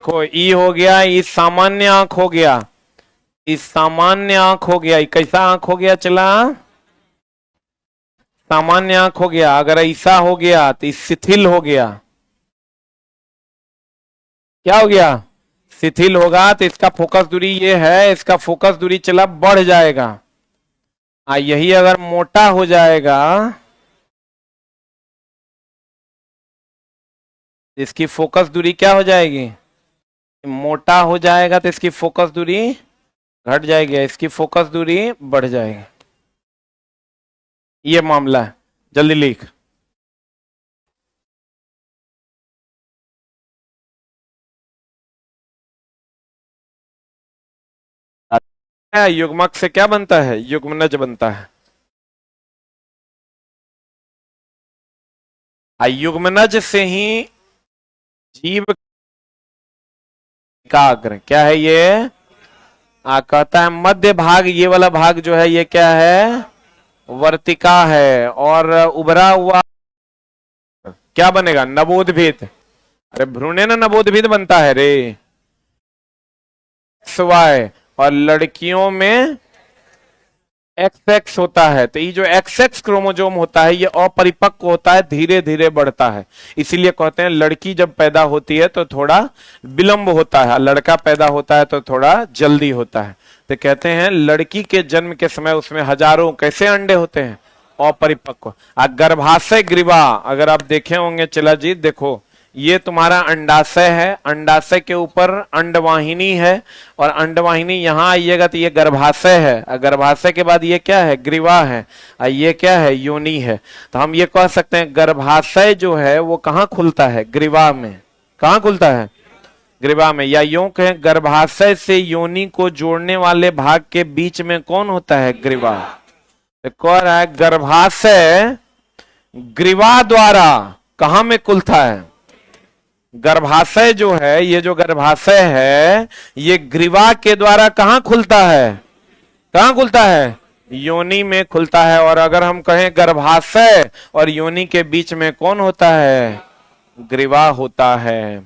देखो ई हो गया, ई सामान्य आंख हो गया, ई सामान्य आंख हो गया, ई कैसा आंख हो गया चला, सामान्य आंख हो गया। अगर ऐसा हो गया तो शिथिल हो गया, क्या हो गया, शिथिल होगा। तो इसका फोकस दूरी ये है, इसका फोकस दूरी चला बढ़ जाएगा। यही अगर मोटा हो जाएगा, इसकी फोकस दूरी क्या हो जाएगी, मोटा हो जाएगा तो इसकी फोकस दूरी घट जाएगी, इसकी फोकस दूरी बढ़ जाएगी। ये मामला है, जल्दी लिख। युग्मक से क्या बनता है, युग्मनज बनता है। युग्मनज से ही जीव एकाग्र, क्या है ये, कहता है मध्य भाग, ये वाला भाग जो है ये क्या है, वर्तिका है। और उभरा हुआ क्या बनेगा, नवोद्भिद। अरे भ्रूण ना नवोद्भिद बनता है रे, XY। और लड़कियों में XX होता है। तो ये जो XX क्रोमोजोम होता है ये अपरिपक्व होता है, धीरे धीरे बढ़ता है। इसीलिए कहते हैं लड़की जब पैदा होती है तो थोड़ा विलंब होता है, लड़का पैदा होता है तो थोड़ा जल्दी होता है। तो कहते हैं लड़की के जन्म के समय उसमें हजारों कैसे अंडे होते हैं, अपरिपक्व। गर्भाशय ग्रीवा अगर आप देखे होंगे चला जी, देखो ये तुम्हारा अंडाशय है, अंडाशय के ऊपर अंडवाहिनी है, और अंडवाहिनी यहां आइएगा तो ये गर्भाशय है, गर्भाशय के बाद ये क्या है, ग्रीवा है, और ये क्या है, योनि है। तो हम ये कह सकते हैं गर्भाशय जो है वो कहाँ खुलता है, ग्रीवा में। कहाँ खुलता है, ग्रीवा में। या यूं कहें गर्भाशय से योनि को जोड़ने वाले भाग के बीच में कौन होता है, ग्रीवा। तो कह रहा है गर्भाशय ग्रीवा द्वारा कहां में खुलता है, गर्भाशय जो है, ये जो गर्भाशय है ये ग्रीवा के द्वारा कहां खुलता है, कहां खुलता है, योनि में खुलता है। और अगर हम कहें गर्भाशय और योनि के बीच में कौन होता है, ग्रीवा होता है।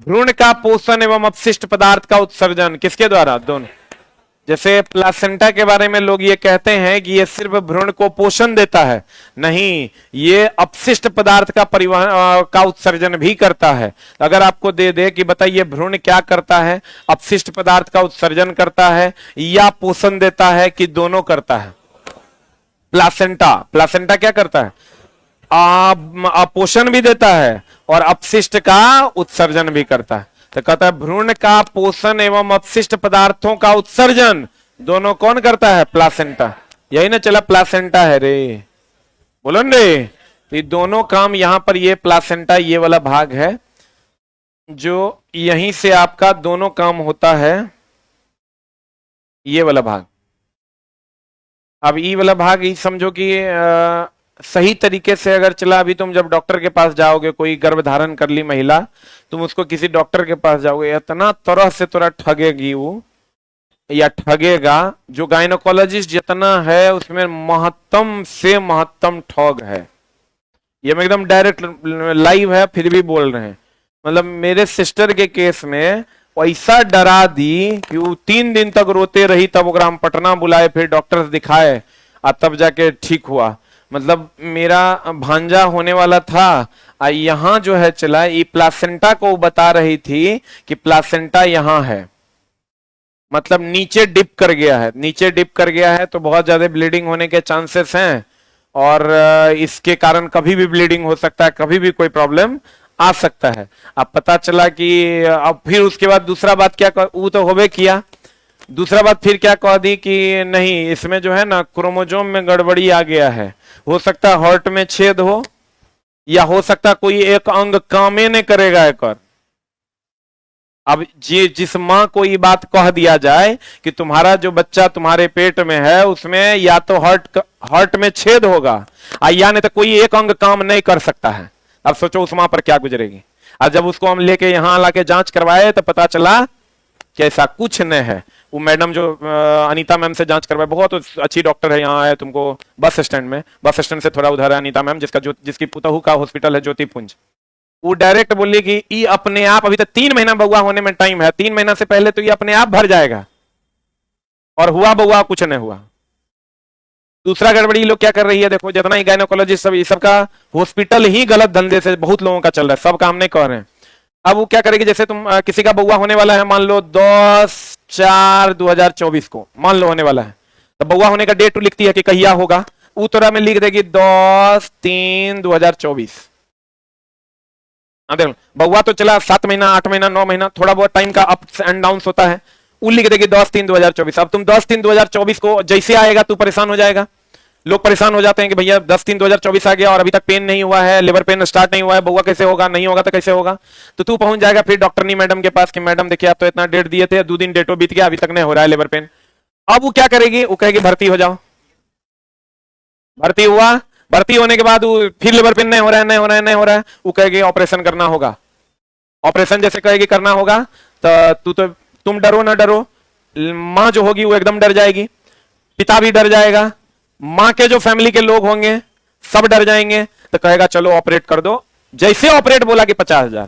भ्रूण का पोषण एवं अपशिष्ट पदार्थ का उत्सर्जन किसके द्वारा, दोनों। जैसे प्लासेंटा के बारे में लोग ये कहते हैं कि ये सिर्फ भ्रूण को पोषण देता है, नहीं, ये अपशिष्ट पदार्थ का परिवहन का उत्सर्जन भी करता है। अगर आपको दे दे कि बताइए भ्रूण क्या करता है, अपशिष्ट पदार्थ का उत्सर्जन करता है या पोषण देता है, कि दोनों करता है। प्लासेंटा क्या करता है, पोषण भी देता है और अपशिष्ट का उत्सर्जन भी करता है। तो कहता है भ्रूण का पोषण एवं अपशिष्ट पदार्थों का उत्सर्जन दोनों कौन करता है, प्लासेंटा। यही ना चला, प्लासेंटा है रे, बोलो रे। तो ये दोनों काम यहां पर, ये प्लासेंटा ये वाला भाग है जो यहीं से आपका दोनों काम होता है, ये वाला भाग। अब ये वाला भाग ये समझो कि सही तरीके से अगर चला, अभी तुम जब डॉक्टर के पास जाओगे, कोई गर्भ धारण कर ली महिला, तुम उसको किसी डॉक्टर के पास जाओगे, इतना तरह से तोरा ठगेगी वो या ठगेगा, जो गायनोकोलॉजिस्ट जितना है उसमें महत्तम से महत्तम ठग है। ये मैं एकदम डायरेक्ट लाइव है फिर भी बोल रहे हैं। मतलब मेरे सिस्टर के केस में ऐसा डरा दी कि वो 3 दिन तक रोते रही, तब ओकरा हम पटना बुलाए, फिर डॉक्टर दिखाए और तब जाके ठीक हुआ। मतलब मेरा भांजा होने वाला था, यहां जो है चला, ये प्लासेंटा को बता रही थी कि प्लासेंटा यहां है, मतलब नीचे डिप कर गया है, नीचे डिप कर गया है तो बहुत ज्यादा ब्लीडिंग होने के चांसेस हैं, और इसके कारण कभी भी ब्लीडिंग हो सकता है, कभी भी कोई प्रॉब्लम आ सकता है। अब पता चला कि अब फिर उसके बाद दूसरा बात क्या, वो तो होबे किया, दूसरा बात फिर क्या कह दी कि नहीं, इसमें जो है ना क्रोमोजोम में गड़बड़ी आ गया है, हो सकता है हार्ट में छेद हो, या हो सकता है कोई एक अंग काम ही नहीं करेगा एक। अब जिस माँ को ये बात कह दिया जाए कि तुम्हारा जो बच्चा तुम्हारे पेट में है उसमें या तो हार्ट में छेद होगा, या नहीं तो कोई एक अंग काम नहीं कर सकता है, अब सोचो उस माँ पर क्या गुजरेगी। और जब उसको हम लेके यहां लाके जांच करवाए तो पता चला कि ऐसा कुछ नहीं है। वो मैडम जो अनीता मैम से जांच करवाए, बहुत अच्छी डॉक्टर है, यहाँ है तुमको बस स्टैंड में, बस स्टैंड से थोड़ा उधर है अनीता मैम, जिसकी पुतहू का हॉस्पिटल है ज्योतिपुंज, वो डायरेक्ट बोली कि ये अपने आप, अभी तक 3 महीना बउआ होने में टाइम है, 3 महीना से पहले तो ये अपने आप भर जाएगा। और हुआ बउआ, कुछ नहीं हुआ। दूसरा गड़बड़ी लोग क्या कर रही है, देखो जितना ही गायनोकोलॉजिस्ट सब, ये सबका हॉस्पिटल ही गलत धंधे से बहुत लोगों का चल रहा है, सब काम नहीं कर रहे हैं। अब वो क्या करेगी, जैसे तुम किसी का बउआ होने वाला है, मान लो 10/4/2024 को मान लो होने वाला है, तो बउआ होने का डेट लिखती है कि कहिया होगा, उत्तरा में लिख देगी 10/3/2024। देखो बउआ तो चला 7 महीना 8 महीना 9 महीना, थोड़ा बहुत टाइम का अप्स एंड डाउन्स होता है, वो लिख देगी 10/3/2024। अब तुम 10/3/2024 को जैसे आएगा तू परेशान हो जाएगा। लोग परेशान हो जाते हैं कि भैया 10/3/2024 आ गया और अभी तक पेन नहीं हुआ है, लिवर पेन स्टार्ट नहीं हुआ है, बउआ कैसे होगा, नहीं होगा तो कैसे होगा। तो तू पहुंच जाएगा फिर डॉक्टरनी मैडम के पास कि मैडम देखिए आप तो इतना डेट दिए थे, 2 दिन डेटो बीत गया, अभी तक नहीं हो रहा है लिवर पेन। अब वो क्या करेगी, वो कहेगी भर्ती हो जाओ। भर्ती हुआ, भर्ती होने के बाद वो फिर लिवर पेन नहीं हो रहा है, नहीं हो रहा है, नहीं हो रहा है, वो कहेगी ऑपरेशन करना होगा। ऑपरेशन जैसे कहेगी करना होगा, तो तुम डरो ना डरो, माँ जो होगी वो एकदम डर जाएगी, पिता भी डर जाएगा, माँ के जो फैमिली के लोग होंगे सब डर जाएंगे। तो कहेगा चलो ऑपरेट कर दो। जैसे ऑपरेट बोला कि 50,000,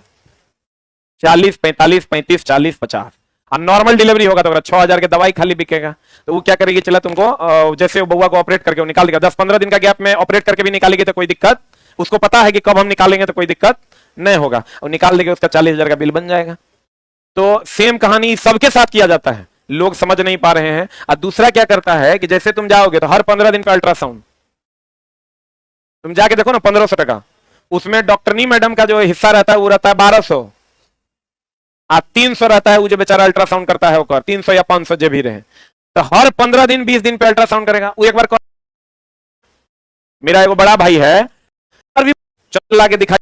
40, 45, 35, 40, 50। और नॉर्मल डिलीवरी होगा तो 6,000 के दवाई खाली बिकेगा। तो वो क्या करेगी, चला तुमको जैसे वो बउआ को ऑपरेट करके वो निकाल देगा, 10-15 दिन का गैप में ऑपरेट करके भी निकालेगी तो कोई दिक्कत, उसको पता है कि कब हम निकालेंगे तो कोई दिक्कत नहीं होगा, और निकाल देगी, उसका 40,000 का बिल बन जाएगा। तो सेम कहानी सबके साथ किया जाता है, लोग समझ नहीं पा रहे हैं। और दूसरा क्या करता है कि जैसे तुम जाओगे तो हर 15 दिन का अल्ट्रासाउंड, तुम जाके देखो ना 1500 टका, उसमें डॉक्टरनी मैडम का जो हिस्सा रहता है वो रहता है 1200, 300 रहता है वो जो बेचारा अल्ट्रासाउंड करता है वो 300 या 500 जो भी रहे। तो हर 15 दिन 20 दिन पे अल्ट्रासाउंड करेगा वो। एक बार मेरा एक बड़ा भाई है, भी चल ला के दिखाई,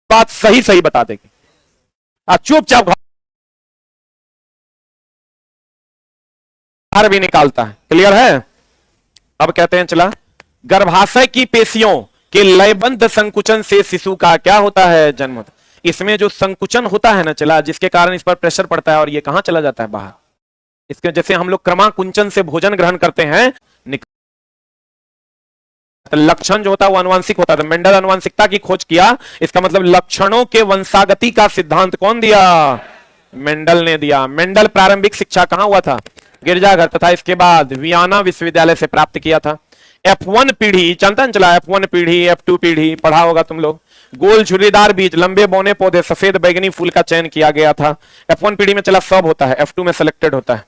बात सही सही बता देगी, चुपचाप बाहर भी निकालता है। क्लियर है। अब कहते हैं चला, गर्भाशय की पेशियों के लयबद्ध संकुचन से शिशु का क्या होता है, जन्म होता है। इसमें जो संकुचन होता है ना चला, जिसके कारण इस पर प्रेशर पड़ता है और ये कहां चला जाता है, बाहर। इसके जैसे हम लोग क्रमाकुंचन से भोजन ग्रहण करते हैं, लक्षण जो होता है वो अनुवांशिक होता है। मेंडल अनुवांशिकता की खोज किया, इसका मतलब लक्षणों के वंशागति का सिद्धांत कौन दिया, मेंडल ने दिया। मेंडल प्रारंभिक शिक्षा कहां हुआ था, गिरजाघर, तथा इसके बाद वियना विश्वविद्यालय से प्राप्त किया था। F1 पीढ़ी जानता है चला, F1 पीढ़ी, F2 पीढ़ी पढ़ा होगा तुम लोग। गोल झुर्रीदार बीज, लंबे बौने पौधे, सफेद बैगनी फूल का चयन किया गया था। F1 पीढ़ी में चला सब होता है, F2 में सिलेक्टेड होता है।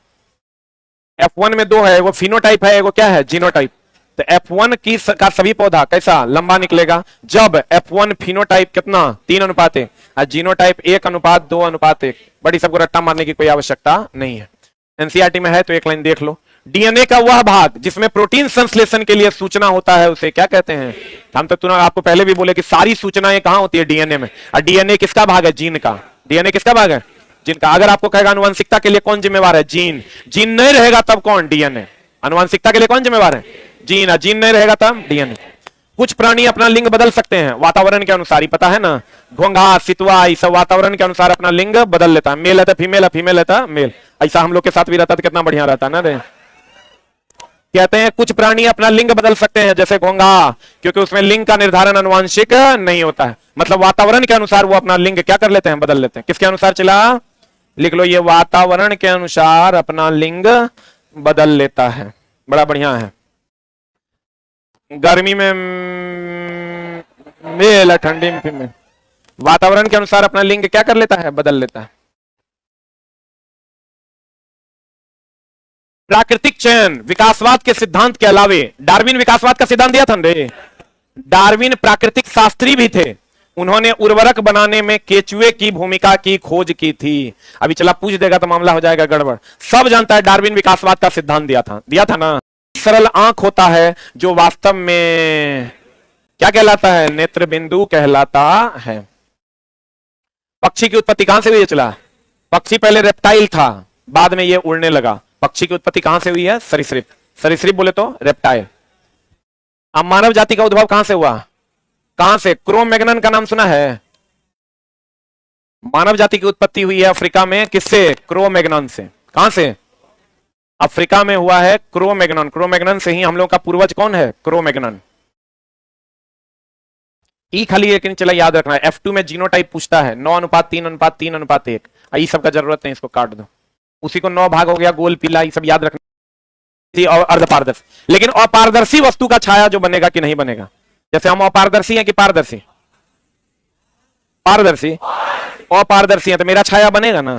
F1 में 2 है, वो फिनोटाइप है, वो क्या है, जीनोटाइप। तो F1 का सभी पौधा कैसा लंबा निकलेगा, जब F1 फिनोटाइप कितना 3:1 और जीनोटाइप 1:2:1। बड़ी सबको रट्टा मारने की कोई आवश्यकता नहीं है, एनसीईआरटी में है तो एक लाइन देख लो। डीएनए का वह भाग जिसमें प्रोटीन संश्लेषण के लिए सूचना होता है उसे क्या कहते हैं। हम तो आपको पहले भी बोले कि सारी सूचनाएं कहां होती है, डीएनए में। और डीएनए किसका भाग है, जीन का। डीएनए किसका भाग है, जीन का। अगर आपको कहेगा अनुवांशिकता के लिए कौन जिम्मेवार है, जीन। जीन नहीं रहेगा तब कौन, डीएनए। अनुवांशिकता के लिए कौन जिम्मेवार है, जीन। जीन नहीं रहेगा तब डीएनए। कुछ प्राणी अपना लिंग बदल सकते हैं वातावरण के अनुसार, ही पता है ना, घोंघा, सितुआ, ये सब वातावरण के अनुसार अपना लिंग बदल लेता है। मेल है तो फीमेल है, फीमेल है तो मेल। ऐसा हम लोग के साथ भी रहता तो कितना बढ़िया रहता ना रे। कहते हैं कुछ प्राणी अपना लिंग बदल सकते हैं, जैसे घोंघा, क्योंकि उसमें लिंग का निर्धारण अनुवांशिक नहीं होता है। मतलब वातावरण के अनुसार वो अपना लिंग क्या कर लेते हैं, बदल लेते हैं। किसके अनुसार चला, लिख लो ये, वातावरण के अनुसार अपना लिंग बदल लेता है। बड़ा बढ़िया है। गर्मी में मेल, ठंडी में फीमेल। वातावरण के अनुसार अपना लिंग क्या कर लेता है, बदल लेता है। प्राकृतिक चयन विकासवाद के सिद्धांत के अलावे, डार्विन विकासवाद का सिद्धांत दिया था रे। डार्विन प्राकृतिक शास्त्री भी थे, उन्होंने उर्वरक बनाने में केचुए की भूमिका की खोज की थी। अभी चला पूछ देगा तो मामला हो जाएगा गड़बड़। सब जानता है डार्विन विकासवाद का सिद्धांत दिया था ना। सरल आंख होता है जो वास्तव में क्या कहलाता है, नेत्र बिंदु कहलाता है। पक्षी की उत्पत्ति कहां से हुई है चला, पक्षी पहले रेप्टाइल था, बाद में ये उड़ने लगा। पक्षी की उत्पत्ति कहां से हुई है, सरीसृप। सरीसृप बोले तो रेप्टाइल। अब मानव जाति का उद्भव कहां से हुआ, कहां से, क्रो-मैग्नन का नाम सुना है। मानव जाति की उत्पत्ति हुई है अफ्रीका में, किससे, क्रो-मैग्नन से। कहां से, अफ्रीका में हुआ है क्रो-मैग्नन। क्रो-मैग्नन से ही हम लोग का पूर्वज कौन है, क्रो-मैग्नन। ई खाली लेकिन चला याद रखना, F2 में जीनोटाइप पूछता है 9:3:3:1। ई सब का जरूरत नहीं, इसको काट दो। उसी को 9 भाग हो गया, गोल पीला, ये सब याद रखना। और अर्धपारदर्शी, लेकिन अपारदर्शी वस्तु का छाया जो बनेगा कि नहीं बनेगा, जैसे हम अपारदर्शी हैं कि पारदर्शी, पारदर्शी, अपारदर्शी है तो मेरा छाया बनेगा ना।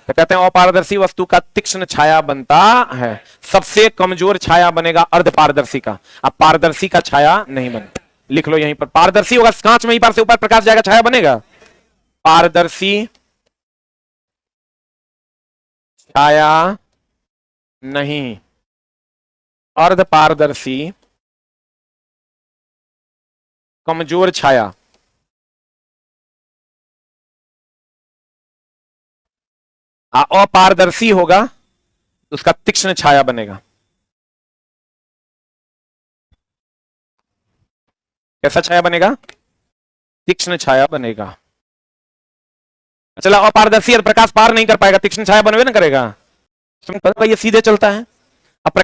तो कहते हैं अपारदर्शी वस्तु का तीक्ष्ण छाया बनता है, सबसे कमजोर छाया बनेगा अर्धपारदर्शी का, अब पारदर्शी का छाया नहीं बनेगा। लिख लो यहीं पर, पारदर्शी होगा, कांच में ही पार से ऊपर प्रकाश जाएगा, छाया बनेगा। पारदर्शी छाया नहीं, अर्धपारदर्शी कमजोर छाया। अपारदर्शी होगा उसका तीक्ष्ण छाया बनेगा। कैसा छाया बनेगा? तीक्ष्ण छाया बनेगा। चला, अपारदर्शी और प्रकाश पार नहीं कर पाएगा, तीक्ष्ण छाया बनवे ना करेगा। ये सीधे चलता है। अब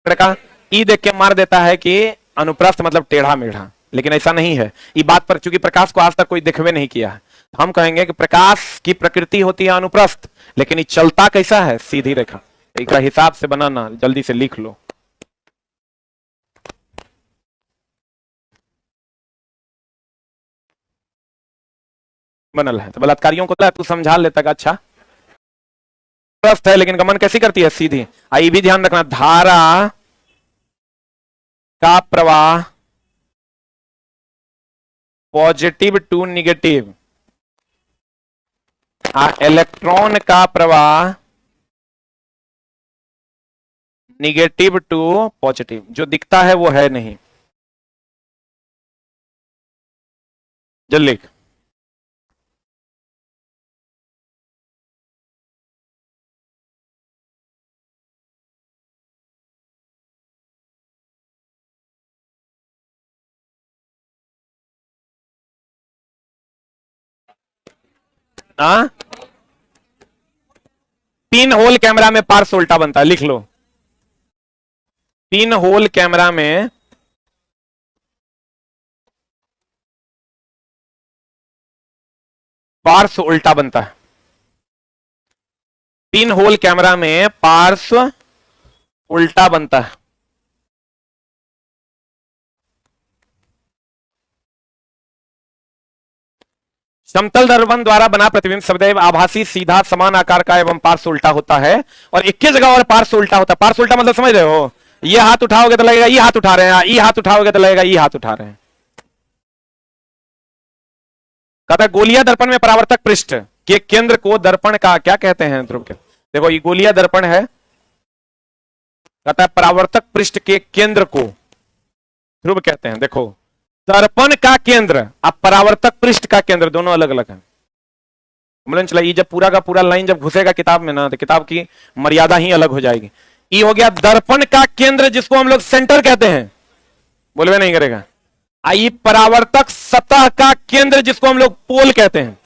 प्रकाश ई देख के मार देता है कि अनुप्रस्थ मतलब टेढ़ा मेढ़ा, लेकिन ऐसा नहीं है। ये बात पर चूंकि प्रकाश को आज तक कोई देखवे नहीं किया है, हम कहेंगे कि प्रकाश की प्रकृति होती है अनुप्रस्थ, लेकिन ये चलता कैसा है? सीधी रेखा। एक हिसाब से बनाना, जल्दी से लिख लो। बनल है तो बलात्कारियों को तू समझा लेता कि अच्छा प्रस्थ है, लेकिन गमन कैसी करती है? सीधी। आई भी ध्यान रखना, धारा का प्रवाह पॉजिटिव टू निगेटिव, इलेक्ट्रॉन का प्रवाह निगेटिव टू पॉजिटिव। जो दिखता है वो है नहीं। जल्दी लिख। पिन होल कैमरा में पार्श्व उल्टा बनता है, लिख लो। पिन होल कैमरा में पार्श्व उल्टा बनता है। पिन होल कैमरा में पार्श्व उल्टा बनता है। समतल दर्पण द्वारा बना प्रतिबिंब सदैव आभासी, सीधा, समान आकार का एवं पार्श्व उल्टा होता है, और एक ही जगह और पार्श्व उल्टा होता है। पार्श्व उल्टा मतलब समझ रहे हो? ये हाथ उठाओगे तो लगेगा ये हाथ उठा रहे हैं, ये हाथ उठाओगे तो लगेगा ये हाथ उठा रहे हैं। कहता है गोलीय दर्पण में परावर्तक पृष्ठ के केंद्र को दर्पण का क्या कहते हैं? ध्रुव के देखो, ये गोलीय दर्पण है। कहता है परावर्तक पृष्ठ के केंद्र को ध्रुव कहते हैं। देखो, दर्पण का केंद्र अब परावर्तक पृष्ठ का केंद्र दोनों अलग अलग है। मतलब चला, ये जब पूरा का पूरा लाइन जब घुसेगा किताब में ना, तो किताब की मर्यादा ही अलग हो जाएगी। ये हो गया दर्पण का केंद्र, जिसको हम लोग सेंटर कहते हैं, बोलवे नहीं करेगा। आइए परावर्तक सतह का केंद्र, जिसको हम लोग पोल कहते हैं।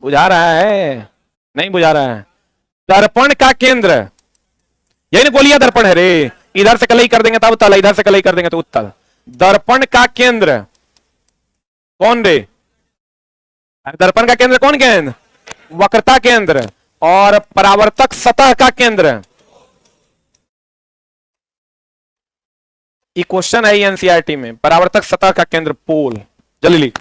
बुझा रहा है? नहीं बुझा रहा है? दर्पण का केंद्र यही ना गोलीय दर्पण है रे। इधर से कलई कर देंगे तब उत्तल, इधर से कलई कर देंगे तो उत्तल। दर्पण का केंद्र कौन रे? दर्पण का केंद्र कौन केंद्र? वक्रता केंद्र। और परावर्तक सतह का केंद्र, ये क्वेश्चन है एनसीईआरटी में। परावर्तक सतह का केंद्र पोल। जल्दी लिख।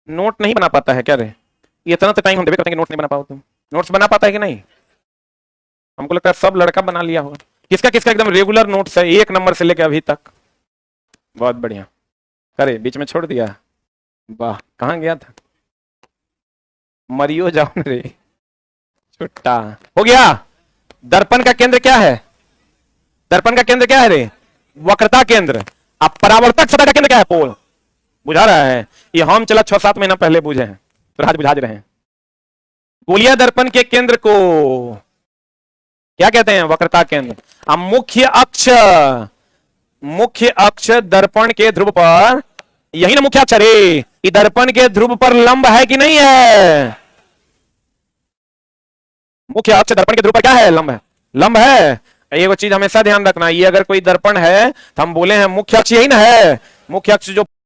नोट नहीं बना पाता है क्या रे? इतना तो टाइम हम देवे करते हैं कि नोट नहीं बना पाओ तुम। नोट्स बना पाता है कि नहीं? हमको लगता है सब लड़का बना लिया होगा। किसका किसका एकदम रेगुलर नोट्स है 1 नंबर से लेकर अभी तक? बहुत बढ़िया। करे बीच में छोड़ दिया? वाह, कहां गया था? मरियो जाओ रे, छुट्टा हो गया। दर्पण का केंद्र क्या है? दर्पण का केंद्र क्या है रे? वक्रता केंद्र। अब परावर्तक सतह का केंद्र क्या है? पोल। बुझा रहा है? ये हम चला 6-7 महीना पहले बुझे हैं, तो आज बुझा रहे हैं। गोलीय दर्पण के केंद्र को क्या कहते हैं? वक्रता केंद्र। अब मुख्य अक्ष दर्पण के ध्रुव पर, यही ना मुख्य अक्ष है, दर्पण के ध्रुव पर लंब है कि नहीं है? मुख्य अक्ष दर्पण के ध्रुव पर क्या है? लंब है। लंब है। ये वो चीज हमेशा ध्यान रखना, ये अगर कोई दर्पण है तो हम बोले हैं मुख्य अक्ष यही ना है, मुख्य अक्ष जो